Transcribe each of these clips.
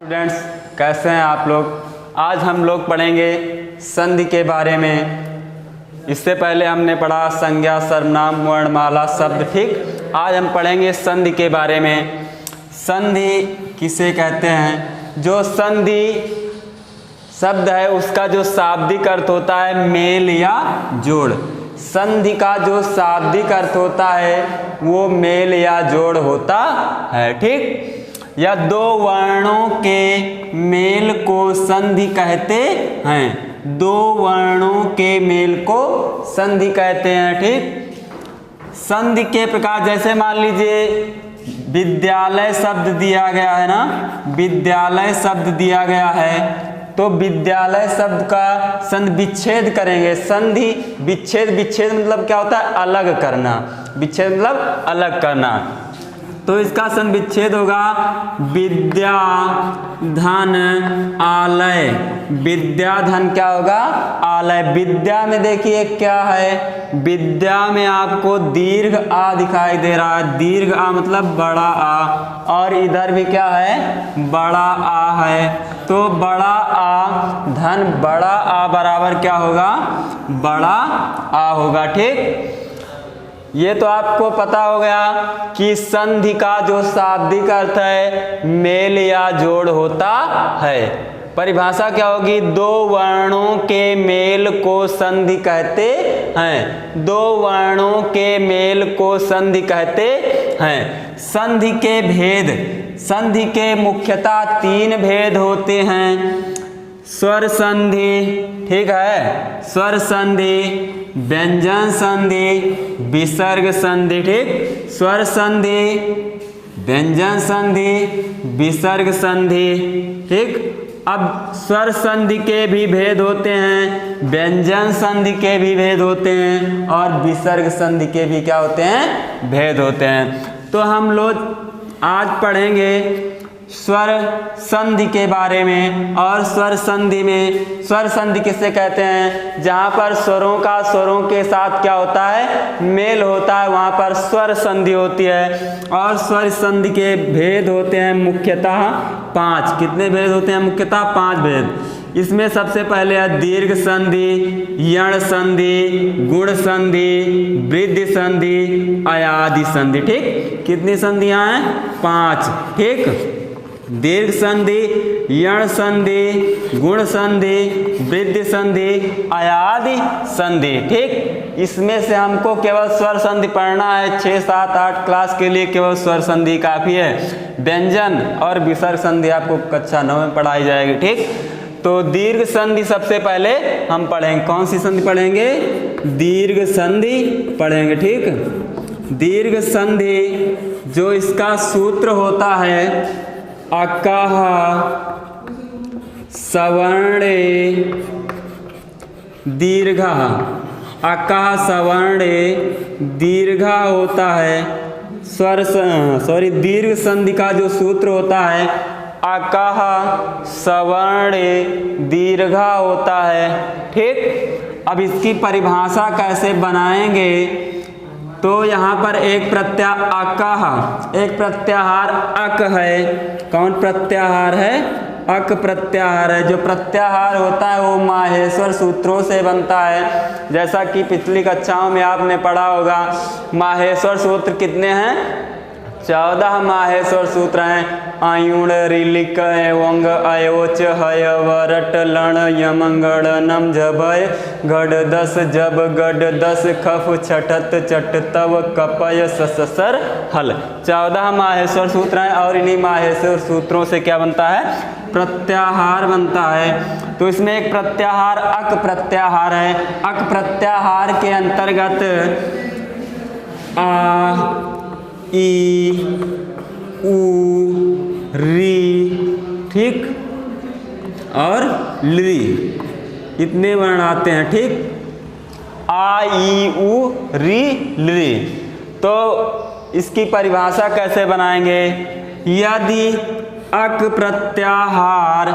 Students, कैसे हैं आप लोग। आज हम लोग पढ़ेंगे संधि के बारे में। इससे पहले हमने पढ़ा संज्ञा, सर्वनाम, वर्णमाला, शब्द। ठीक, आज हम पढ़ेंगे संधि के बारे में। संधि किसे कहते हैं? जो संधि शब्द है उसका जो शाब्दिक अर्थ होता है मेल या जोड़। संधि का जो शाब्दिक अर्थ होता है वो मेल या जोड़ होता है। ठीक, या दो वर्णों के मेल को संधि कहते हैं। दो वर्णों के मेल को संधि कहते हैं। ठीक, संधि के प्रकार जैसे मान लीजिए विद्यालय शब्द दिया गया है ना, विद्यालय शब्द दिया गया है तो विद्यालय शब्द का संधि विच्छेद करेंगे। संधि विच्छेद, विच्छेद मतलब क्या होता है? अलग करना। विच्छेद मतलब अलग करना। तो इसका संधि विच्छेद होगा विद्या धन आलय। विद्या धन क्या होगा? आलय। विद्या में देखिए क्या है, विद्या में आपको दीर्घ आ दिखाई दे रहा है। दीर्घ आ मतलब बड़ा आ, और इधर भी क्या है? बड़ा आ है। तो बड़ा आ धन बड़ा आ बराबर क्या होगा? बड़ा आ होगा। ठीक, ये तो आपको पता हो गया कि संधि का जो शाब्दिक अर्थ है मेल या जोड़ होता है। परिभाषा क्या होगी? दो वर्णों के मेल को संधि कहते हैं। दो वर्णों के मेल को संधि कहते हैं। संधि के भेद, संधि के मुख्यतः तीन भेद होते हैं। स्वर संधि, ठीक है, स्वर संधि, व्यंजन संधि, विसर्ग संधि। ठीक, स्वर संधि, व्यंजन संधि, विसर्ग संधि। ठीक, अब स्वर संधि के भी भेद होते हैं, व्यंजन संधि के भी भेद होते हैं, और विसर्ग संधि के भी क्या होते हैं? भेद होते हैं। तो हम लोग आज पढ़ेंगे स्वर संधि के बारे में। और स्वर संधि में, स्वर संधि किसे कहते हैं? जहाँ पर स्वरों का स्वरों के साथ क्या होता है? मेल होता है, वहाँ पर स्वर संधि होती है। और स्वर संधि के भेद होते हैं मुख्यतः 5। कितने भेद होते हैं? मुख्यतः 5 भेद। इसमें सबसे पहले है दीर्घ संधि, यण संधि, गुण संधि, वृद्धि संधि, अयादि संधि। ठीक, कितनी संधियां हैं? 5। ठीक, दीर्घ संधि, यण संधि, गुण संधि, वृद्धि संधि, अयादि संधि। ठीक, इसमें से हमको केवल स्वर संधि पढ़ना है। 6, 7, 8 क्लास के लिए केवल स्वर संधि काफी है। व्यंजन और विसर्ग संधि आपको कक्षा 9 में पढ़ाई जाएगी। ठीक, तो दीर्घ संधि सबसे पहले हम पढ़ेंगे। कौन सी संधि पढ़ेंगे? दीर्घ संधि पढ़ेंगे। ठीक, दीर्घ संधि जो इसका सूत्र होता है अकः सवर्णे दीर्घः। अकः सवर्णे दीर्घा होता है। दीर्घ संधि का जो सूत्र होता है अकः सवर्णे दीर्घा होता है। ठीक, अब इसकी परिभाषा कैसे बनाएंगे? तो यहाँ पर एक प्रत्याहार अकः, एक प्रत्याहार अक है। कौन प्रत्याहार है? अक प्रत्याहार है। जो प्रत्याहार होता है वो माहेश्वर सूत्रों से बनता है। जैसा कि पिछली कक्षाओं में आपने पढ़ा होगा, माहेश्वर सूत्र कितने हैं? 14 माहेश्वर सूत्र हैं। आयुण, रिलिक, एवंग, अयोच, हय, वरट, लण, यमंगड़, नम, झभय, गढ़ 10, जब, गढ़ 10, खफ, छठत, चट, तव, कपय, ससर, हल। 14 माहेश्वर सूत्र हैं और इन्हीं माहेश्वर सूत्रों से क्या बनता है? प्रत्याहार बनता है। तो इसमें एक प्रत्याहार अक प्रत्याहार है। अक प्रत्याहार के अंतर्गत आ, ई, उ, री, ठीक, और ली, इतने वर्ण आते हैं। ठीक, आ, ई, उ, री, ली। तो इसकी परिभाषा कैसे बनाएंगे? यदि अक प्रत्याहार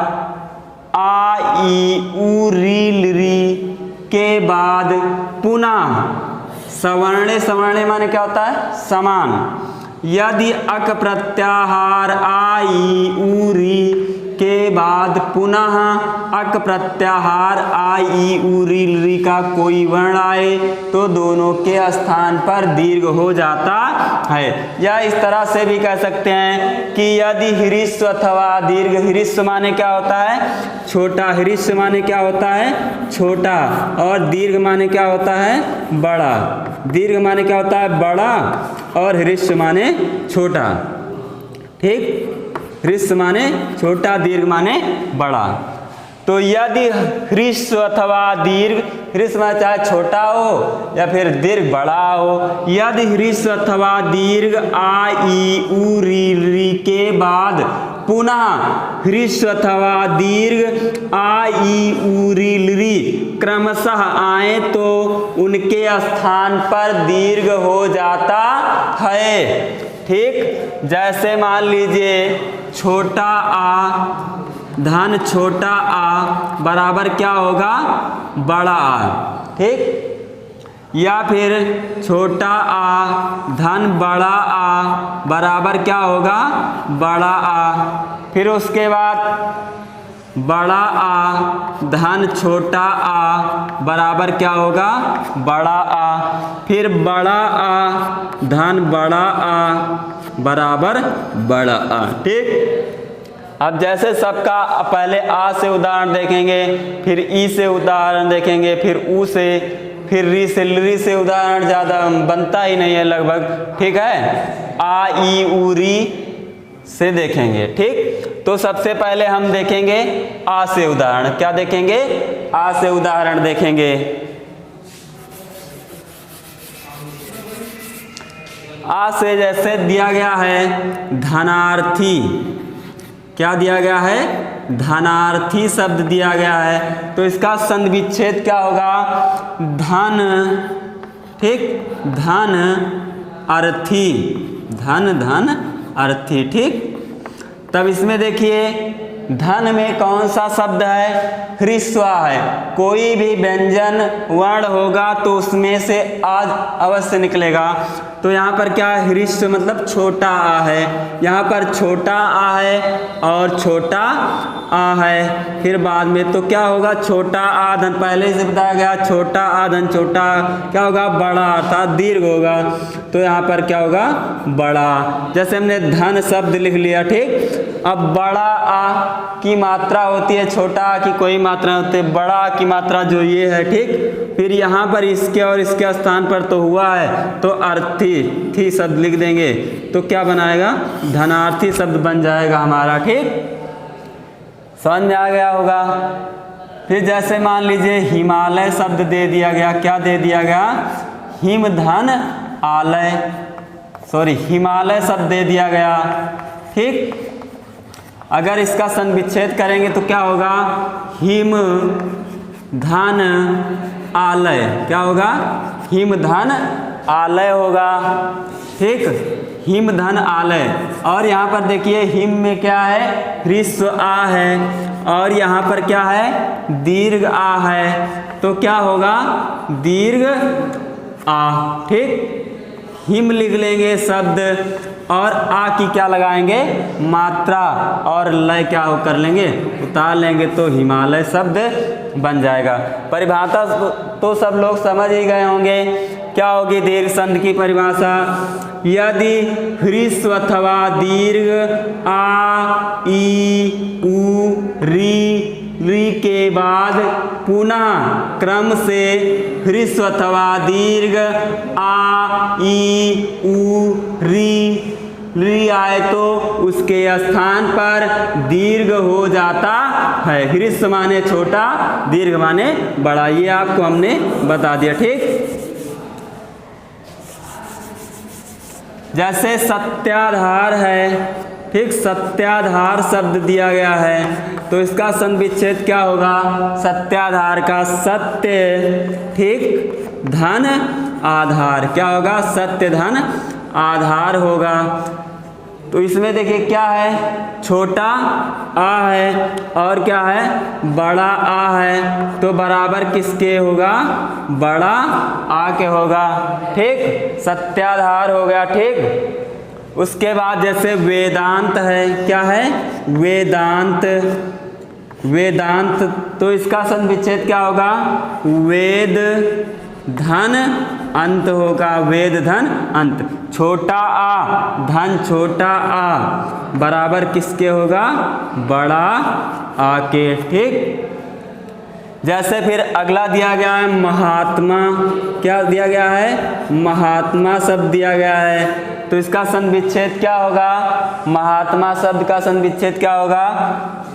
आ, ई, उ, री, ली के बाद पुनः सवर्णे, सवर्णे माने क्या होता है? समान। यदि अक प्रत्याहार आई ऊरी के बाद पुनः अक प्रत्याहार आ ई उ री री का कोई वर्ण आए तो दोनों के स्थान पर दीर्घ हो जाता है। या इस तरह से भी कह सकते हैं कि यदि ह्रीस्व अथवा दीर्घ, ह्रीस्व माने क्या होता है? छोटा, ह्रीस्व माने क्या होता है? छोटा, और दीर्घ माने क्या होता है? बड़ा। दीर्घ माने क्या होता है? बड़ा, और ह्रीस्व माने छोटा। ठीक, ह्रीस्व माने छोटा, दीर्घ माने बड़ा। तो यदि ह्रीस्व अथवा दीर्घ, ह्रीस्व माने चाहे छोटा हो या फिर दीर्घ बड़ा हो, यदि ह्रीस्व अथवा दीर्घ आ ई उ री के बाद पुनः ह्रीस्व अथवा दीर्घ आ ई उ री क्रमशः आए तो उनके स्थान पर दीर्घ हो जाता है। ठीक, जैसे मान लीजिए छोटा आ धन छोटा आ बराबर क्या होगा? बड़ा आ। ठीक, या फिर छोटा आ धन बड़ा आ बराबर क्या होगा? बड़ा आ। फिर उसके बाद बड़ा आ धन छोटा आ बराबर क्या होगा? बड़ा आ। फिर बड़ा आ धन बड़ा आ बराबर बड़ा आ। ठीक, अब जैसे सबका पहले आ से उदाहरण देखेंगे, फिर ई से उदाहरण देखेंगे, फिर ऊ से, फिर री से उदाहरण ज़्यादा बनता ही नहीं है लगभग। ठीक है, आ ई उ री से देखेंगे। ठीक, तो सबसे पहले हम देखेंगे आ से उदाहरण। क्या देखेंगे? आ से उदाहरण देखेंगे। आ से जैसे दिया गया है धनार्थी, क्या दिया गया है? धनार्थी शब्द दिया गया है, तो इसका संधि विच्छेद क्या होगा? धन। ठीक, धन अर्थी, धन धन अर्थी। ठीक, तब इसमें देखिए धन में कौन सा शब्द है? ह्रीस्व है। कोई भी व्यंजन वर्ण होगा तो उसमें से आज अवश्य निकलेगा। तो यहाँ पर क्या है? ह्रीस्व मतलब छोटा आ है, यहाँ पर छोटा आ है और छोटा आ है। फिर बाद में तो क्या होगा? छोटा आ धन, पहले से बताया गया छोटा आ धन छोटा क्या होगा? बड़ा, अर्थात दीर्घ होगा। तो यहाँ पर क्या होगा? बड़ा। जैसे हमने धन शब्द लिख लिया। ठीक, अब बड़ा आ की मात्रा होती है, छोटा आ की कोई मात्रा होती है, बड़ा आ की मात्रा जो ये है। ठीक, फिर यहाँ पर इसके और इसके स्थान पर तो हुआ है तो अर्थी थी शब्द लिख देंगे, तो क्या बनाएगा? धनार्थी शब्द बन जाएगा हमारा। ठीक, समझ में आ गया होगा। फिर जैसे मान लीजिए हिमालय शब्द दे दिया गया। क्या दे दिया गया? हिम धन आलय, सॉरी हिमालय शब्द दे दिया गया। ठीक, अगर इसका संधि विच्छेद करेंगे तो क्या होगा? हिम धन आलय, क्या होगा? हिम धन आलय होगा। ठीक, हिम धन आलय। और यहाँ पर देखिए हिम में क्या है? ह्रीस्व आ है, और यहाँ पर क्या है? दीर्घ आ है, तो क्या होगा? दीर्घ आ। ठीक, हिम लिख लेंगे शब्द, और आ की क्या लगाएंगे? मात्रा, और लय क्या हो कर लेंगे? उतार लेंगे, तो हिमालय शब्द बन जाएगा। परिभाषा तो सब लोग समझ ही गए होंगे। क्या होगी दीर्घ संधि की परिभाषा? यदि ह्रीस्व अथवा दीर्घ आ ई उ री के बाद पुनः क्रम से ह्रीस्व अथवा दीर्घ आ ई उ री आए तो उसके स्थान पर दीर्घ हो जाता है। ह्रीस्व माने छोटा, दीर्घ माने बड़ा, ये आपको हमने बता दिया। ठीक, जैसे सत्याधार है। ठीक, सत्याधार शब्द दिया गया है, तो इसका संधि विच्छेद क्या होगा? सत्याधार का सत्य, ठीक, धन आधार, क्या होगा? सत्य धन आधार होगा। तो इसमें देखिए क्या है? छोटा आ है और क्या है? बड़ा आ है, तो बराबर किसके होगा? बड़ा आ के होगा। ठीक, सत्याधार हो गया। ठीक, उसके बाद जैसे वेदांत है, क्या है वेदांत, वेदांत तो इसका संधि विच्छेद क्या होगा, वेद धन अंत होगा, वेद धन अंत। छोटा आ धन छोटा आ बराबर किसके होगा, बड़ा आ के, ठीक। जैसे फिर अगला दिया गया है महात्मा, क्या दिया गया है, महात्मा शब्द दिया गया है, तो इसका संधि विच्छेद क्या होगा, महात्मा शब्द का संधि विच्छेद क्या होगा,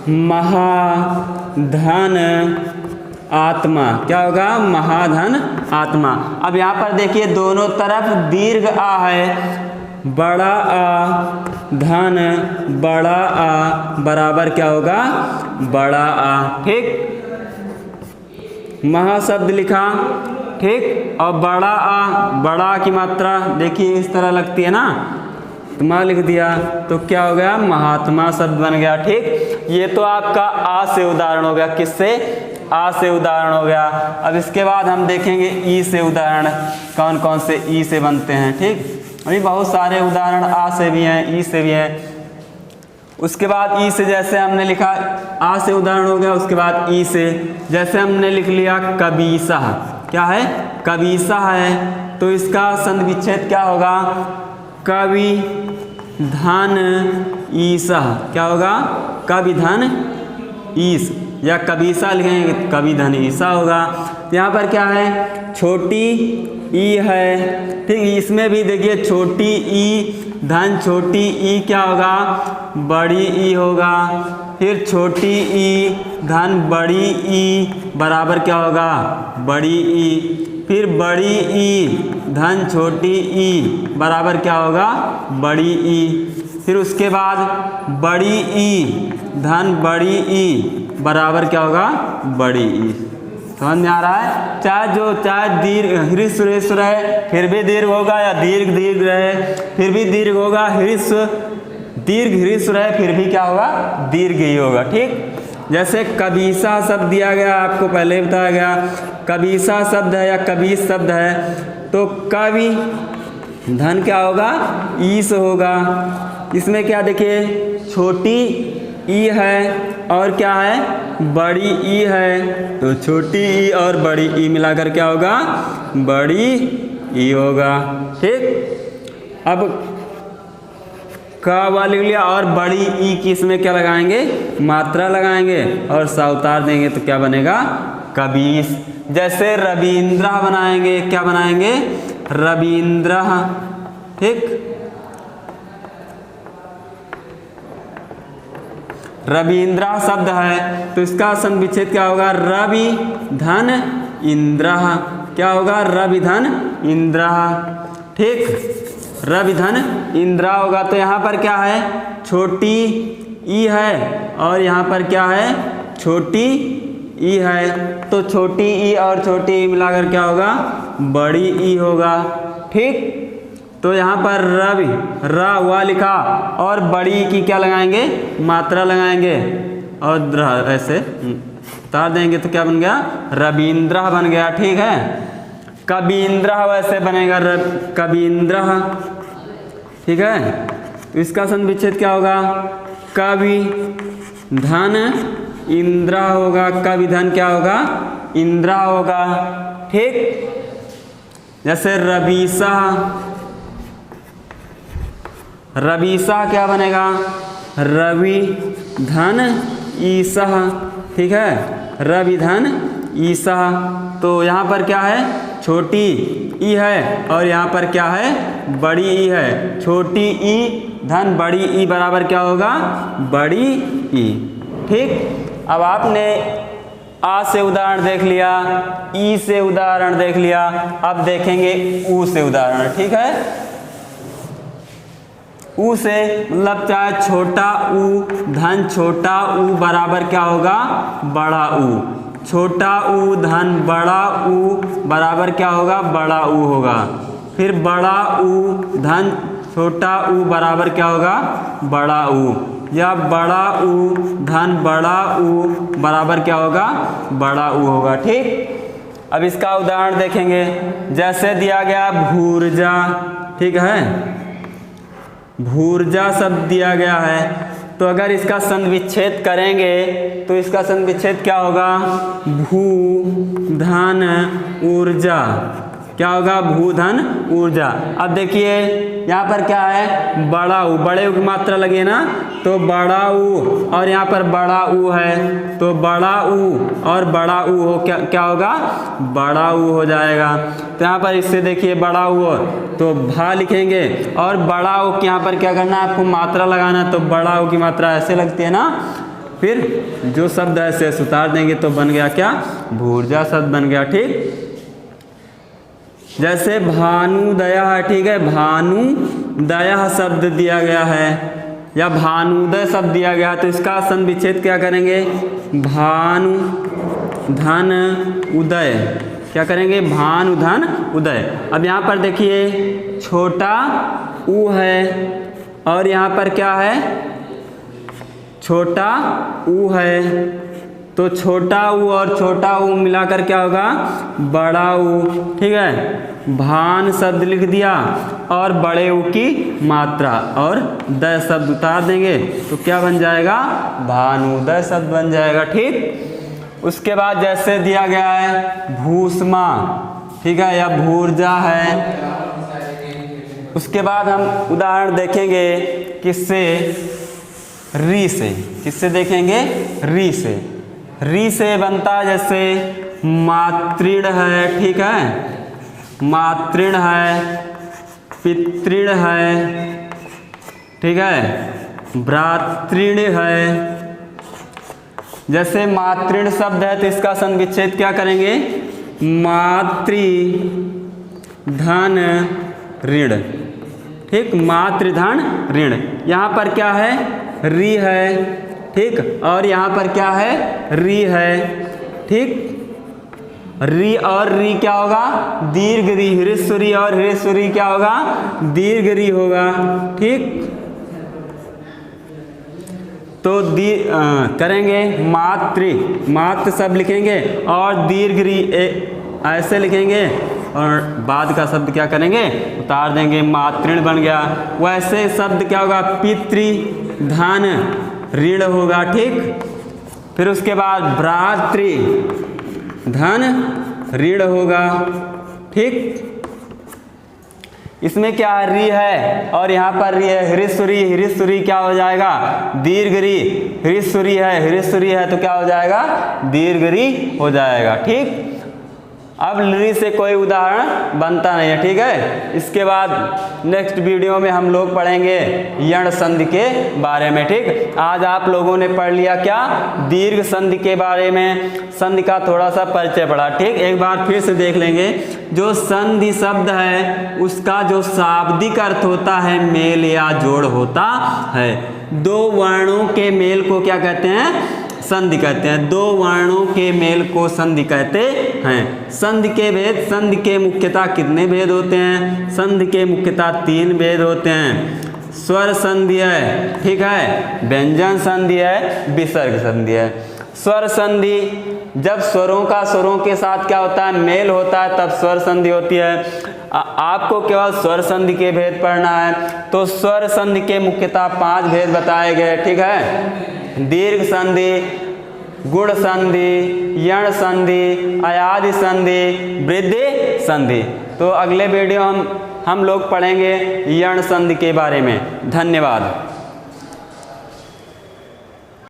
महाधन आत्मा, क्या होगा, महाधन आत्मा। अब यहाँ पर देखिए दोनों तरफ दीर्घ आ है, बड़ा आ धन बड़ा आ बराबर क्या होगा, बड़ा आ, ठीक। महा शब्द लिखा, ठीक, और बड़ा आ, बड़ा की मात्रा देखिए इस तरह लगती है ना, तो माँ लिख दिया तो क्या हो गया, महात्मा शब्द बन गया, ठीक। ये तो आपका आ से उदाहरण हो गया, किससे, आ से उदाहरण हो गया। अब इसके बाद हम देखेंगे ई से उदाहरण, कौन कौन से ई से बनते हैं, ठीक। अभी बहुत सारे उदाहरण आ से भी हैं, ई से भी हैं। उसके बाद ई से जैसे हमने लिखा, आ से उदाहरण हो गया, उसके बाद ई से जैसे हमने लिख लिया कबीसा, क्या है, कबीसा है, तो इसका संधि विच्छेद क्या होगा, कवि धन ईसा, क्या होगा, कवि धन ईस, या कबीसा लिखेंगे कवि धन ईसा होगा। यहाँ पर क्या है, छोटी ई है, ठीक, इसमें भी देखिए छोटी ई धन छोटी ई क्या होगा, बड़ी ई होगा, फिर छोटी ई धन बड़ी ई बराबर क्या होगा, बड़ी ई, फिर बड़ी ई धन छोटी ई बराबर क्या होगा, बड़ी ई, फिर उसके बाद बड़ी ई धन बड़ी ई बराबर क्या होगा, बड़ी ई। समझ में आ रहा है, चाहे दीर्घ ह्रस्व ह्रस्व रहे फिर भी दीर्घ होगा, या दीर्घ दीर्घ रहे फिर भी दीर्घ होगा, ह्रस्व दीर्घ ह्रस्व रहे फिर भी क्या होगा, दीर्घ ही होगा, ठीक। जैसे कबीसा शब्द दिया गया, आपको पहले बताया गया, कबीसा शब्द है या कबीस शब्द है, तो कवि धन क्या होगा, ईस होगा। इसमें क्या देखिए, छोटी ई है और क्या है, बड़ी ई है, तो छोटी ई और बड़ी ई मिलाकर क्या होगा, बड़ी ई होगा, ठीक। अब का वाली लिया और बड़ी ई की इसमें क्या लगाएंगे, मात्रा लगाएंगे और सा उतार देंगे तो क्या बनेगा, कबीस। जैसे रविंद्र बनाएंगे, क्या बनाएंगे, रविंद्र, ठीक। रविंद्र शब्द है तो इसका संधि विच्छेद क्या होगा, रवि धन इंद्र, क्या होगा, रवि धन इंद्र, ठीक, रवि धन इंद्र होगा। तो यहाँ पर क्या है, छोटी ई है और यहाँ पर क्या है, छोटी ई है, तो छोटी ई और छोटी ई मिलाकर क्या होगा, बड़ी ई होगा, ठीक। तो यहाँ पर रवि र हुआ लिखा और बड़ी की क्या लगाएंगे, मात्रा लगाएंगे और ऐसे उतार देंगे तो क्या बन गया, रविंद्र बन गया, ठीक है। कबींद्र वैसे बनेगा, कबींद्र, ठीक है। तो इसका संधि विच्छेद क्या होगा, कवि धन इंद्र होगा, कवि धन क्या होगा, इंद्र होगा, ठीक। जैसे रवीसा, रवीसा क्या बनेगा, रवि धन ईसा, ठीक है, रवि धन ईसा। तो यहाँ पर क्या है, छोटी ई है और यहाँ पर क्या है, बड़ी ई है, छोटी ई धन बड़ी ई बराबर क्या होगा, बड़ी ई, ठीक। अब आपने आ से उदाहरण देख लिया, ई से उदाहरण देख लिया, अब देखेंगे ऊ से उदाहरण, ठीक है। ऊ से मतलब चाहे छोटा ऊ धन छोटा ऊ बराबर क्या होगा, बड़ा ऊ, छोटा ऊ धन बड़ा ऊ बराबर क्या होगा, बड़ा ऊ होगा। फिर बड़ा ऊ धन छोटा ऊ बराबर क्या होगा, बड़ा ऊ, या बड़ा ऊ धन बड़ा ऊ बराबर क्या होगा, बड़ा ऊ होगा, ठीक। अब इसका उदाहरण देखेंगे, जैसे दिया गया भूर्जा, ठीक है, भूर्जा शब्द दिया गया है, तो अगर इसका संधि विच्छेद करेंगे तो इसका संधि विच्छेद क्या होगा? भू धन ऊर्जा। क्या होगा? भू धन ऊर्जा। अब देखिए यहाँ पर क्या है? बड़ा ऊ, बड़े ऊ की मात्रा लगी है ना, तो बड़ा ऊ, और यहाँ पर बड़ा ऊ है, तो बड़ा ऊ और बड़ा ऊ हो क्या होगा? बड़ा ऊ हो जाएगा। तो यहाँ पर इससे देखिए बड़ा ऊ हो तो भा लिखेंगे, और बड़ा ऊ की यहाँ पर क्या करना है? आपको मात्रा लगाना, तो बड़ा ऊ की मात्रा ऐसे लगती है ना, फिर जो शब्द ऐसे उतार देंगे तो बन गया क्या? भूर्जा शब्द बन गया। ठीक, जैसे भानुदया है, ठीक है, भानुदया शब्द दिया गया है या भानुदय शब्द दिया गया है, तो इसका संधि विच्छेद क्या करेंगे? भानु धन उदय। क्या करेंगे? भानु धन उदय। अब यहाँ पर देखिए छोटा ऊ है और यहाँ पर क्या है? छोटा ऊ है, तो छोटा ऊ और छोटा ऊ मिलाकर क्या होगा? बड़ा ऊ। ठीक है, भान शब्द लिख दिया और बड़े ऊ की मात्रा और द शब्द उतार देंगे तो क्या बन जाएगा? भानुदय शब्द बन जाएगा। ठीक, उसके बाद जैसे दिया गया है भूष्मा, ठीक है, या भूर्जा है। उसके बाद हम उदाहरण देखेंगे किससे? री से। किससे देखेंगे? री से। री से बनता है जैसे मातृण है, ठीक है, मातृण है, पितृण है, ठीक है, भ्रातृण है। जैसे मातृण शब्द है तो इसका संधि विच्छेद क्या करेंगे? मातृ धन ऋण। ठीक, मातृ धन ऋण। यहाँ पर क्या है? री है। ठीक, और यहाँ पर क्या है? री है। ठीक, री और री क्या होगा? दीर्घ री। ह्रस्व री और ह्रस्व री क्या होगा? दीर्घ री होगा। ठीक, तो करेंगे मातृ शब्द लिखेंगे और दीर्घ री ऐसे लिखेंगे और बाद का शब्द क्या करेंगे? उतार देंगे, मातृण बन गया। वैसे शब्द क्या होगा? पितृ धन ऋण होगा। ठीक, फिर उसके बाद भ्रातृ धन ऋण होगा। ठीक, इसमें क्या है? री है और यहाँ पर री है, ह्रस्व री। ह्रस्व री क्या हो जाएगा? दीर्घ री। ह्रस्व री है, ह्रस्व री है तो क्या हो जाएगा? दीर्घ री हो जाएगा। ठीक, अब री से कोई उदाहरण बनता नहीं है। ठीक है, इसके बाद नेक्स्ट वीडियो में हम लोग पढ़ेंगे यण संधि के बारे में। ठीक, आज आप लोगों ने पढ़ लिया क्या? दीर्घ संधि के बारे में, संधि का थोड़ा सा परिचय पढ़ा। ठीक, एक बार फिर से देख लेंगे। जो संधि शब्द है उसका जो शाब्दिक अर्थ होता है मेल या जोड़ होता है। दो वर्णों के मेल को क्या कहते हैं? संधि कहते हैं। दो वर्णों के मेल को संधि कहते हैं। संधि के भेद, संधि के मुख्यतः कितने भेद होते हैं? संधि के मुख्यतः 3 भेद होते हैं। स्वर संधि है, ठीक है, व्यंजन संधि है, विसर्ग संधि है। स्वर संधि, जब स्वरों का स्वरों के साथ क्या होता है? मेल होता है, तब स्वर संधि होती है। आपको केवल स्वर संधि के भेद पढ़ना है, तो स्वर संधि के मुख्यतः 5 भेद बताए गए। ठीक है, दीर्घ संधि, गुण संधि, यण संधि, अयादि संधि, वृद्धि संधि। तो अगले वीडियो हम लोग पढ़ेंगे यण संधि के बारे में। धन्यवाद।